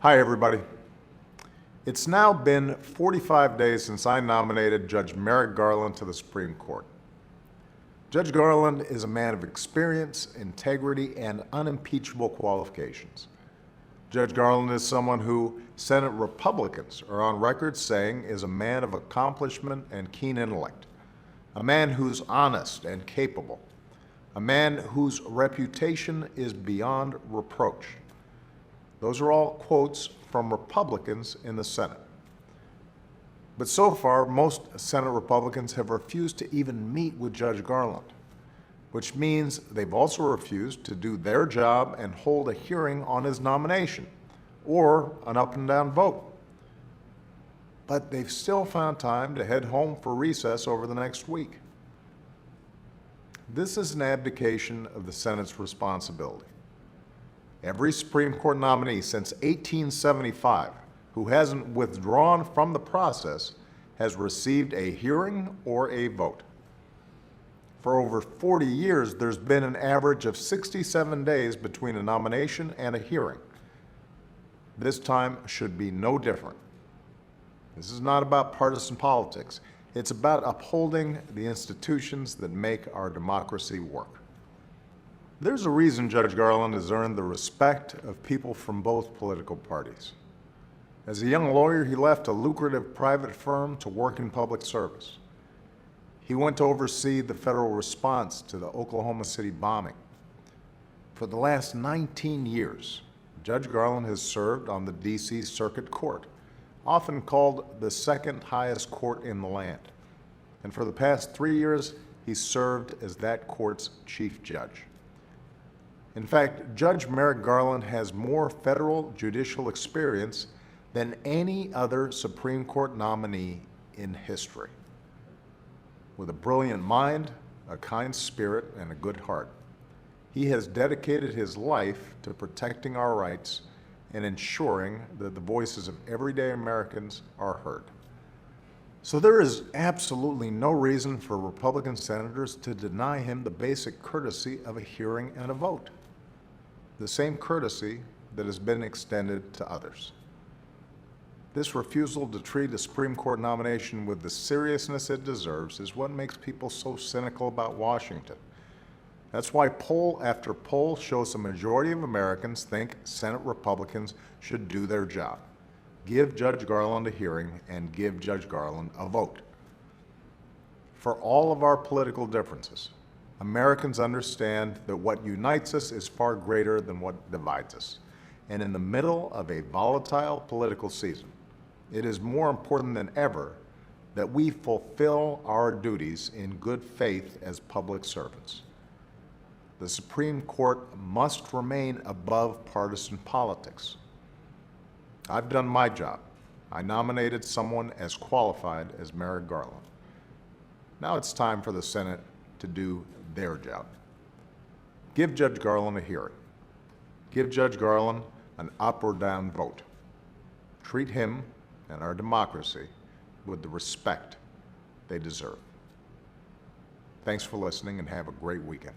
Hi, everybody. It's now been 45 days since I nominated Judge Merrick Garland to the Supreme Court. Judge Garland is a man of experience, integrity, and unimpeachable qualifications. Judge Garland is someone who Senate Republicans are on record saying is a man of accomplishment and keen intellect, a man who's honest and capable, a man whose reputation is beyond reproach. Those are all quotes from Republicans in the Senate. But so far, most Senate Republicans have refused to even meet with Judge Garland, which means they've also refused to do their job and hold a hearing on his nomination or an up and down vote. But they've still found time to head home for recess over the next week. This is an abdication of the Senate's responsibility. Every Supreme Court nominee since 1875 who hasn't withdrawn from the process has received a hearing or a vote. For over 40 years, there's been an average of 67 days between a nomination and a hearing. This time should be no different. This is not about partisan politics. It's about upholding the institutions that make our democracy work. There's a reason Judge Garland has earned the respect of people from both political parties. As a young lawyer, he left a lucrative private firm to work in public service. He went to oversee the federal response to the Oklahoma City bombing. For the last 19 years, Judge Garland has served on the D.C. Circuit Court, often called the second highest court in the land. And for the past 3 years, he served as that court's chief judge. In fact, Judge Merrick Garland has more federal judicial experience than any other Supreme Court nominee in history. With a brilliant mind, a kind spirit, and a good heart, he has dedicated his life to protecting our rights and ensuring that the voices of everyday Americans are heard. So there is absolutely no reason for Republican senators to deny him the basic courtesy of a hearing and a vote, the same courtesy that has been extended to others. This refusal to treat a Supreme Court nomination with the seriousness it deserves is what makes people so cynical about Washington. That's why poll after poll shows a majority of Americans think Senate Republicans should do their job. Give Judge Garland a hearing and give Judge Garland a vote. For all of our political differences, Americans understand that what unites us is far greater than what divides us. And in the middle of a volatile political season, it is more important than ever that we fulfill our duties in good faith as public servants. The Supreme Court must remain above partisan politics. I've done my job. I nominated someone as qualified as Merrick Garland. Now it's time for the Senate to do their job. Give Judge Garland a hearing. Give Judge Garland an up or down vote. Treat him and our democracy with the respect they deserve. Thanks for listening and have a great weekend.